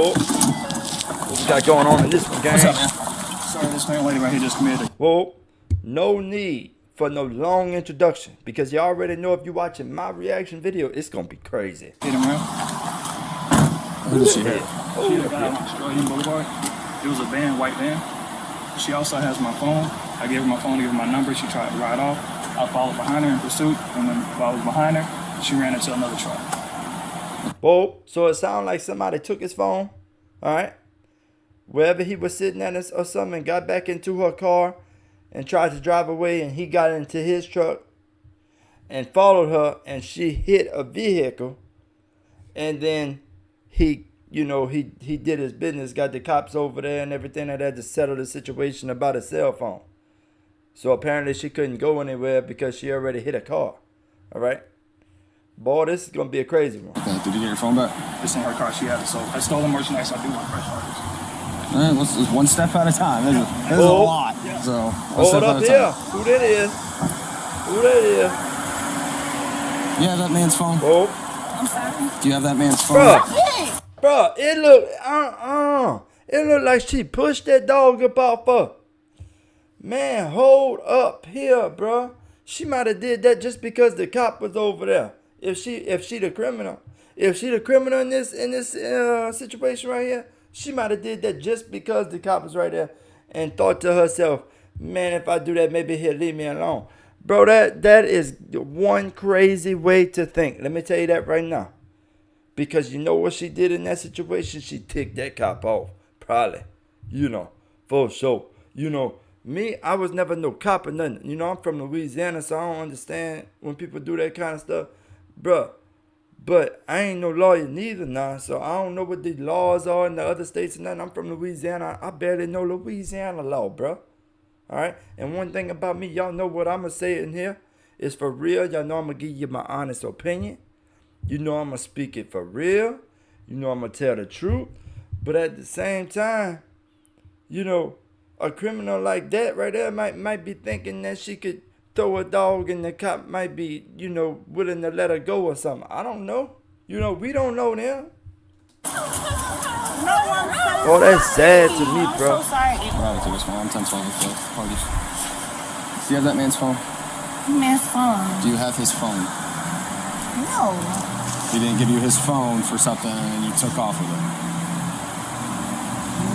Whoa. What we got going on in this one, gang? What's up, man? Sorry, this young lady right here just committed. Whoa. No need for no long introduction because you already know if you're watching my reaction video, it's going to be crazy. Hit him, man. Who did she hit? She hit a guy on Australian Boulevard. It was a van, white van. She also has my phone. I gave her my phone to give her my number. She tried to ride off. I followed behind her in pursuit, and while I was behind her, she ran into another truck. Whoa. So it sounded like somebody took his phone, all right, wherever he was sitting at or something, and got back into her car and tried to drive away, and he got into his truck and followed her, and she hit a vehicle, and then he did his business, got the cops over there and everything like that to settle the situation about a cell phone. So apparently she couldn't go anywhere because she already hit a car. All right? Boy, this is going to be a crazy one. Okay, did you get your phone back? It's in her car. She had it. So I stole the merchandise. I do want fresh charges. All right, let's one step at a time. This is a lot. Yeah. So hold up here. Who that is? Who that is? You have that man's phone? Oh. I'm sorry. Do you have that man's phone? Bro, it looked like she pushed that dog up off her. Man, hold up here, bro. She might have did that just because the cop was over there. If she the criminal, in this situation right here, she might have did that just because the cop was right there and thought to herself, man, if I do that, maybe he'll leave me alone. Bro, that is one crazy way to think. Let me tell you that right now. Because you know what she did in that situation? She ticked that cop off. Probably. For sure. Me, I was never no cop or nothing. I'm from Louisiana, so I don't understand when people do that kind of stuff. Bruh. But I ain't no lawyer neither now, so I don't know what the laws are in the other states and nothing. I'm from Louisiana. I barely know Louisiana law, bruh. All right? And one thing about me, y'all know what I'm going to say in here is for real. Y'all know I'm going to give you my honest opinion. You know I'm going to speak it for real. You know I'm going to tell the truth. But at the same time, a criminal like that right there might be thinking that she could throw a dog and the cop might be, willing to let her go or something. I don't know. We don't know them. Oh, that's sad to me, bro. I'm so sorry. Right, take his phone. I'm 10-12 with the parties. Do you have that man's phone? Man's phone. Do you have his phone? No. He didn't give you his phone for something and you took off with it.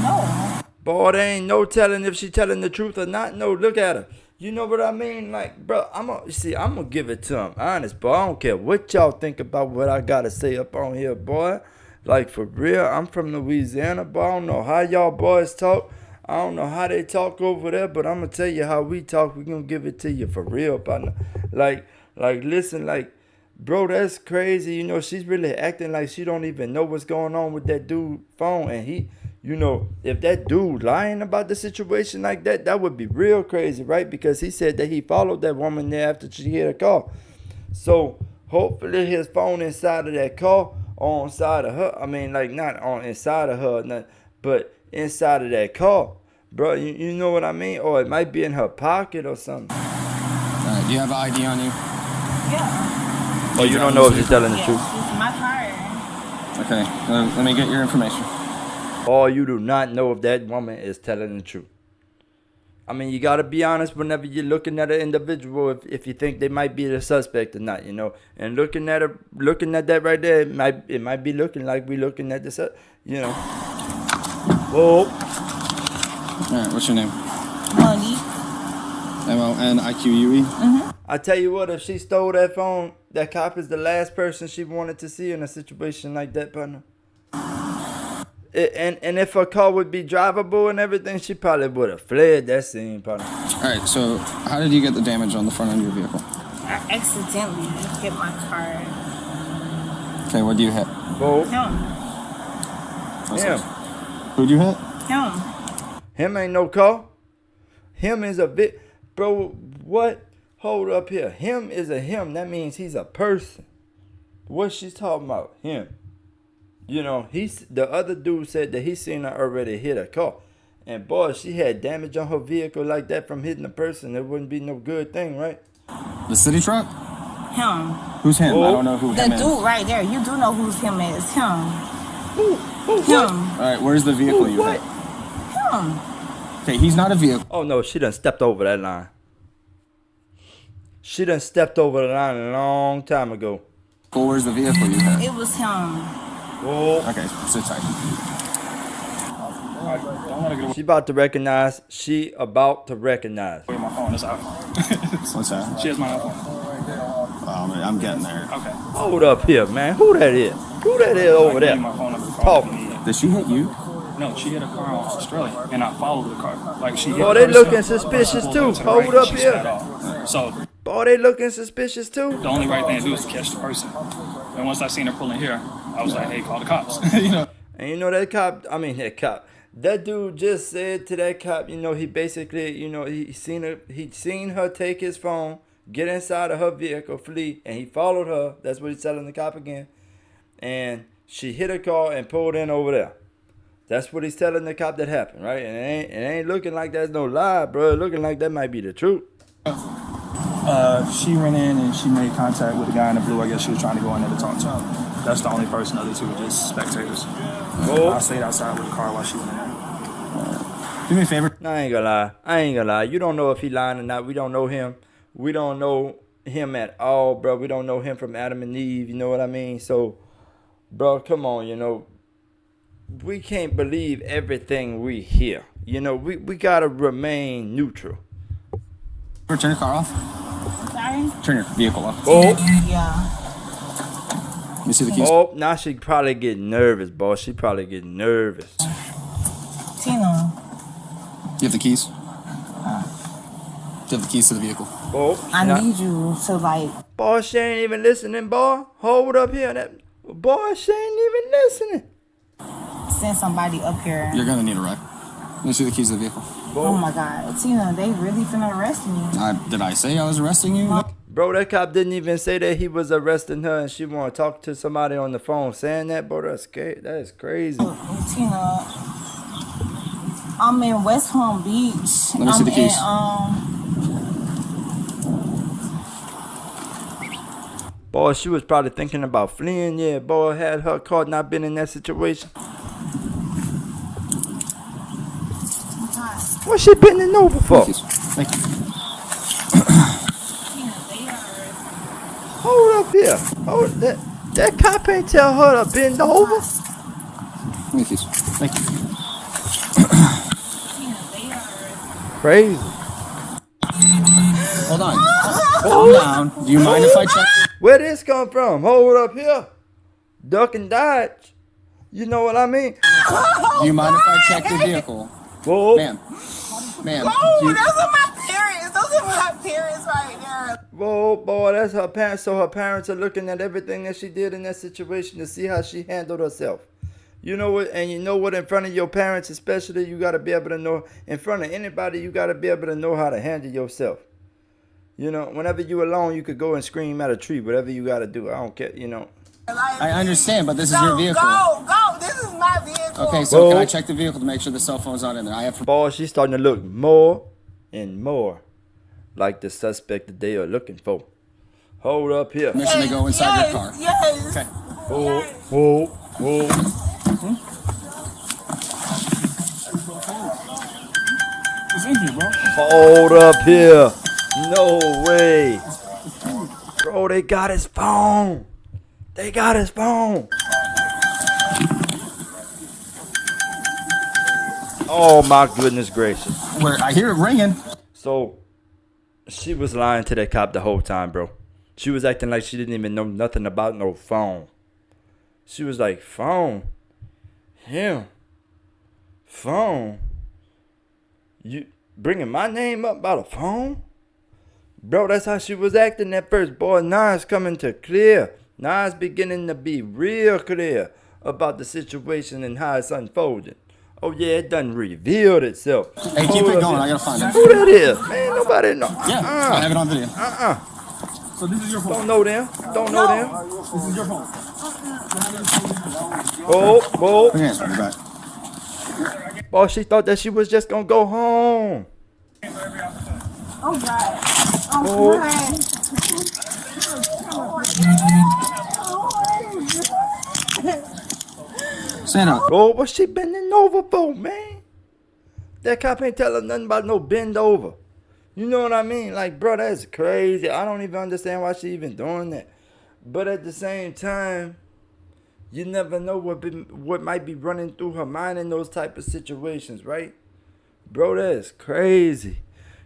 No. Boy, there ain't no telling if she telling the truth or not. No, look at her. You know what I mean? Like, bro, I'm gonna give it to him. Honest, boy. I don't care what y'all think about what I gotta say up on here, boy. Like, for real, I'm from Louisiana, boy. I don't know how y'all boys talk. I don't know how they talk over there, but I'm gonna tell you how we talk. We're gonna give it to you for real, partner. Like, listen, like, bro, that's crazy. She's really acting like she don't even know what's going on with that dude's phone. And he, if that dude lying about the situation like that, that would be real crazy, right? Because he said that he followed that woman there after she hit a car. So hopefully his phone inside of that car or inside of her. I mean, like, not on inside of her, but inside of that car. Bro, you know what I mean? Or it might be in her pocket or something. Do you have ID on you? Yeah. Oh, you don't know if she's telling the truth? It's my car. Okay, let me get your information. Or you do not know if that woman is telling the truth. I mean, you got to be honest whenever you're looking at an individual if you think they might be the suspect or not, And looking at that right there, it might be looking like we looking at the Whoa. All right, what's your name? Money. M-O-N-I-Q-U-E? Mm-hmm. I tell you what, if she stole that phone, that cop is the last person she wanted to see in a situation like that, partner. And if her car would be drivable and everything, she probably would have fled that scene, partner. All right, so how did you get the damage on the front end of your vehicle? I accidentally hit my car. Okay, what do you hit? Whoa. Him. Who'd you hit? Him ain't no car. Him is a bit... Bro, what? Hold up here. Him is a him. That means he's a person. What she's talking about? Him. The other dude said that he seen her already hit a car. And boy, if she had damage on her vehicle like that from hitting a person, it wouldn't be no good thing, right? The city truck? Him. Who's him? Oh. I don't know who him is. The dude right there. You do know who's him is. Him. Ooh. Him. All right, where's the vehicle you What? hit? Him. Okay, he's not a vehicle. Oh no, she done stepped over that line. She done stepped over the line a long time ago. Well, where's the vehicle you hit? It was him. Oh, Okay, sit tight. I don't want to get away she about to recognize. She about to recognize. with my phone. It's iPhone. What's that? She has my iPhone. I'm getting there. Okay. Hold up here, man. Who that is? Who that is I over can give there? you my phone number. Talk. Did she hit you? No, she hit a car in Australia, and I followed the car. Like she hit Boy, the they person, looking suspicious pulled too. to the Hold right, up she here. sped off. So Boy, they looking suspicious too. the only right thing to do is to catch the person. And once I seen her pulling here, I was like, hey, call the cops. You know. And you know that cop, that dude just said to that cop, you know, he basically, you know, he seen her take his phone, get inside of her vehicle, flee, and he followed her. That's what he's telling the cop again. And she hit a car and pulled in over there. That's what he's telling the cop that happened, right? And it ain't looking like that's no lie, bro. It's looking like that might be the truth. She ran in and she made contact with the guy in the blue. I guess she was trying to go in there to talk to him. That's the only person. Other two were just spectators. Oh. I stayed outside with the car while she went in there. Do me a favor. I ain't gonna lie. You don't know if he lying or not. We don't know him. We don't know him at all, bro. We don't know him from Adam and Eve. You know what I mean? So, bro, come on, you know. We can't believe everything we hear. You know, we gotta remain neutral. Turn your car off. Sorry? Turn your vehicle off. Oh, Yeah. Let me see the keys. oh, now she probably getting nervous, boss. She probably getting nervous. Tina. You have the keys? Do you have the keys to the vehicle? Oh, I now- need you to like. boy, she ain't even listening, boy. Hold up here. Boy, she ain't even listening. Send somebody up here. You're gonna need a ride. Let me see the keys to the vehicle. Oh my God, Tina, they really finna arrest me. Did I say I was arresting you? Bro, that cop didn't even say that he was arresting her and she want to talk to somebody on the phone saying that, bro. That's scary. That is crazy. Tina, I'm in West Palm Beach. Let me see the keys. Boy, she was probably thinking about fleeing. Yeah, boy, had her car not been in that situation. What's she bending over for? Keys. Thank you. Hold up here. Oh, that cop ain't tell her to bend over. Let me keys. Thank you. Crazy. Hold on. Calm down. Do you mind if I check? Where this come from? Hold up here. Duck and dodge. You know what I mean? Do you mind if I check the vehicle? Whoa. Ma'am. Ma'am. Oh, do you- those are my parents. Those are my parents right there. Whoa, boy, that's her parents. So her parents are looking at everything that she did in that situation to see how she handled herself. You know what? And you know what? In front of your parents, especially, you got to be able to know. In front of anybody, you got to be able to know how to handle yourself. You know, whenever you alone, you could go and scream at a tree. Whatever you got to do, I don't care. You know. I understand, but this is your vehicle. Go. This is my vehicle. Okay, so can Whoa. I check the vehicle to make sure the cell phone's not in there? I have. Boy, she's starting to look more and more like the suspect that they are looking for. Hold up here. Permission to go inside your car. Yes. Okay. Whoa, whoa, whoa. It's in here, bro. Hold up here. No way. Bro, they got his phone. They got his phone. Oh my goodness gracious. Where I hear it ringing. So, she was lying to that cop the whole time, bro. She was acting like she didn't even know nothing about no phone. She was like, phone? Him? Phone? You bringing my name up about a phone? Bro, that's how she was acting at first. Boy, now it's coming to clear. Now it's beginning to be real clear about the situation and how it's unfolding. Oh yeah, it done revealed itself. Hey, keep it going. I gotta find it. Who that is? Man, nobody know. Yeah, I have it on video. So this is your phone. Don't know them. Don't know them. This is your phone. Oh, oh. Okay, so we're back. Boy, she thought that she was just gonna go home. Oh God. Oh. So Stand up. Bro, what's she bending over for, man? That cop ain't telling nothing about no bend over. You know what I mean? Like, bro, that's crazy. I don't even understand why she even doing that. But at the same time, you never know what might be running through her mind in those type of situations, right? Bro, that's crazy.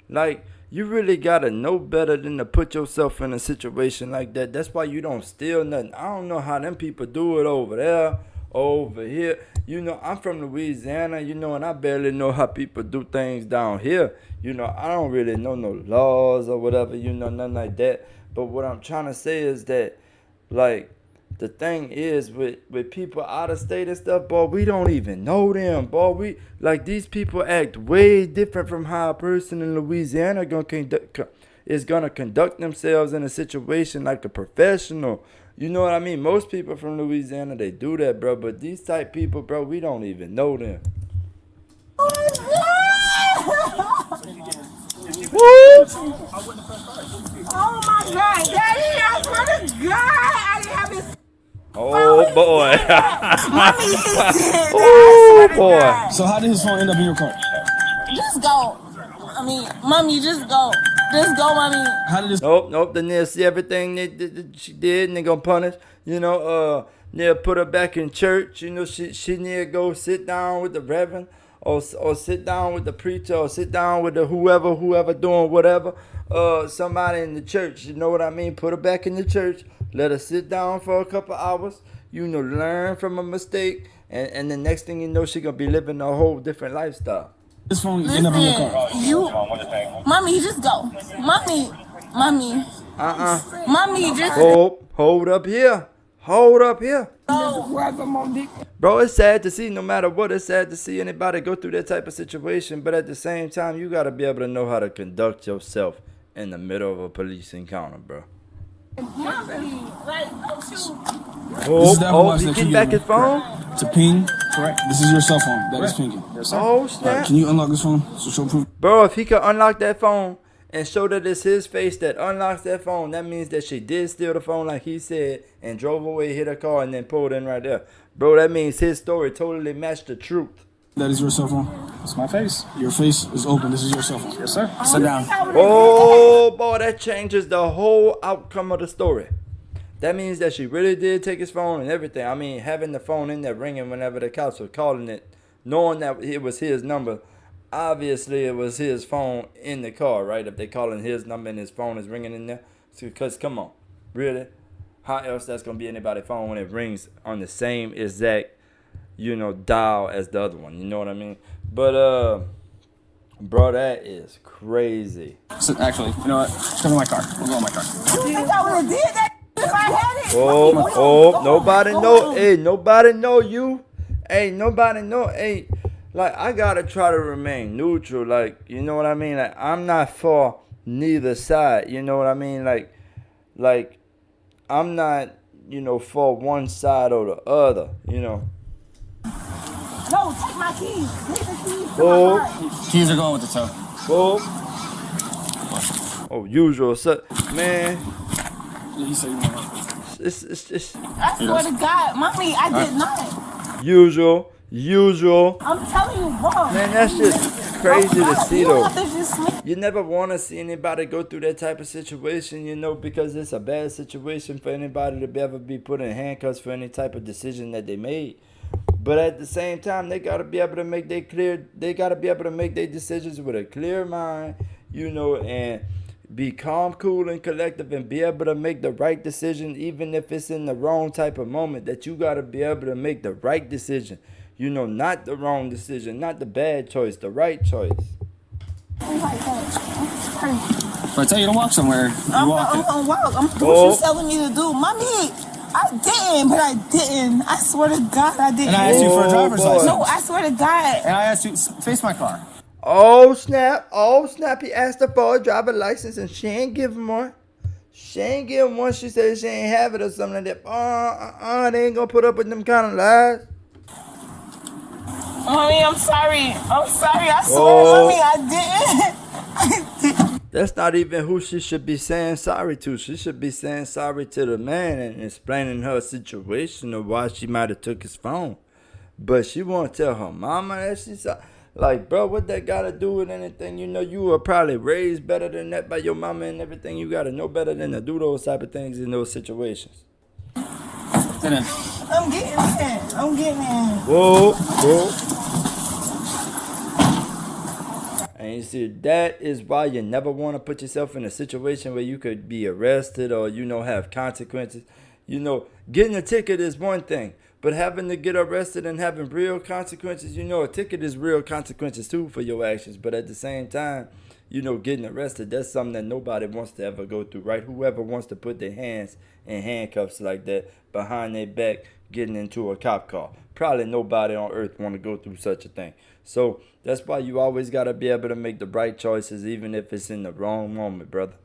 Like, you really gotta know better than to put yourself in a situation like that. That's why you don't steal nothing. I don't know how them people do it over there, over here. You know, I'm from Louisiana, you know, and I barely know how people do things down here. You know, I don't really know no laws or whatever, you know, nothing like that. But what I'm trying to say is that, like, the thing is with people out of state and stuff, boy, we don't even know them, boy. These people act way different from how a person in Louisiana is gonna conduct themselves in a situation like a professional. You know what I mean? Most people from Louisiana, they do that, bro. But these type people, bro, we don't even know them. Woo! Oh my God, Daddy, I swear to God, I didn't have his. Oh boy. Mommy, he did. Oh boy. God. So how did his phone end up in your car? Just go. I mean, Mommy, just go. Just go, Mommy. How did this? Nope. Then they'll see everything she did and they gonna punish. You know, they'll put her back in church. You know, she need to go sit down with the reverend or sit down with the preacher or sit down with the whoever doing whatever. Somebody in the church, you know what I mean? Put her back in the church. Let her sit down for a couple hours. You know, learn from a mistake. And the next thing you know, she gonna be living a whole different lifestyle. This phone end up in your car. Mommy, just go. Mommy. Mommy, just Hold up here. go. Bro, it's sad to see, no matter what, it's sad to see anybody go through that type of situation. But at the same time, you got to be able to know how to conduct yourself in the middle of a police encounter, bro. Mommy, like, don't you. He getting back his phone? To ping. Correct. This is your cell phone that is pinging. Yes, sir. Oh, snap. Can you unlock this phone so show proof? Bro, if he could unlock that phone and show that it's his face that unlocks that phone, that means that she did steal the phone like he said and drove away, hit her car, and then pulled in right there. Bro, that means his story totally matched the truth. That is your cell phone. It's my face. Your face is open. This is your cell phone. Yes, sir. Sit down. Oh, boy, that changes the whole outcome of the story. That means that she really did take his phone and everything. I mean, having the phone in there ringing whenever the cops were calling it, knowing that it was his number. Obviously, it was his phone in the car, right? If they calling his number and his phone is ringing in there. Because, come on, really? How else that's going to be anybody's phone when it rings on the same exact, you know, dial as the other one? You know what I mean? But, bro, that is crazy. So, actually, you know what? Come in my car. We'll go in my car. You think I would have did that if I had it? Nobody know. Hey, nobody know you. Hey, nobody know. Hey, like, I gotta try to remain neutral. Like, you know what I mean? Like, I'm not for neither side. You know what I mean? Like, I'm not, you know, for one side or the other. You know. No, take my keys. Take the keys to my car. Keys are going with the tow. Oh, usual. So, man. He said you want to. It's I swear to God, Mommy, I did not. usual. I'm telling you, Mom. Man, that's just crazy to see, though. You have to just You never want to see anybody go through that type of situation, you know, because it's a bad situation for anybody to ever be put in handcuffs for any type of decision that they made. But at the same time, they gotta be able to make their decisions with a clear mind, you know, and be calm, cool, and collective, and be able to make the right decision, even if it's in the wrong type of moment. That you gotta be able to make the right decision. You know, not the wrong decision, not the bad choice, the right choice. If I tell you to walk somewhere, you walk it. I'm walk. I'm doing what you're telling me to do. Mommy, I didn't, but I didn't. I swear to God, I didn't. And I asked you for a driver's license. No, I swear to God. And I asked you, face my car. Oh snap, he asked her for a driver's license and she ain't give him one. She said she ain't have it or something like that. They ain't gonna put up with them kind of lies. Mommy, I'm sorry. I swear, Mommy, I didn't. That's not even who she should be saying sorry to. She should be saying sorry to the man and explaining her situation of why she might have took his phone. But she won't tell her mama that she's like, bro, what that gotta do with anything? You know, you were probably raised better than that by your mama and everything. You gotta know better than to do those type of things in those situations. Sit in. I'm getting in. I'm getting in. Whoa, whoa. And you see, that is why you never want to put yourself in a situation where you could be arrested or, you know, have consequences. You know, getting a ticket is one thing, but having to get arrested and having real consequences, you know, a ticket is real consequences too for your actions. But at the same time, you know, getting arrested, that's something that nobody wants to ever go through, right? Whoever wants to put their hands in handcuffs like that behind their back, getting into a cop car. Probably nobody on earth want to go through such a thing. So that's why you always got to be able to make the right choices, even if it's in the wrong moment, brother.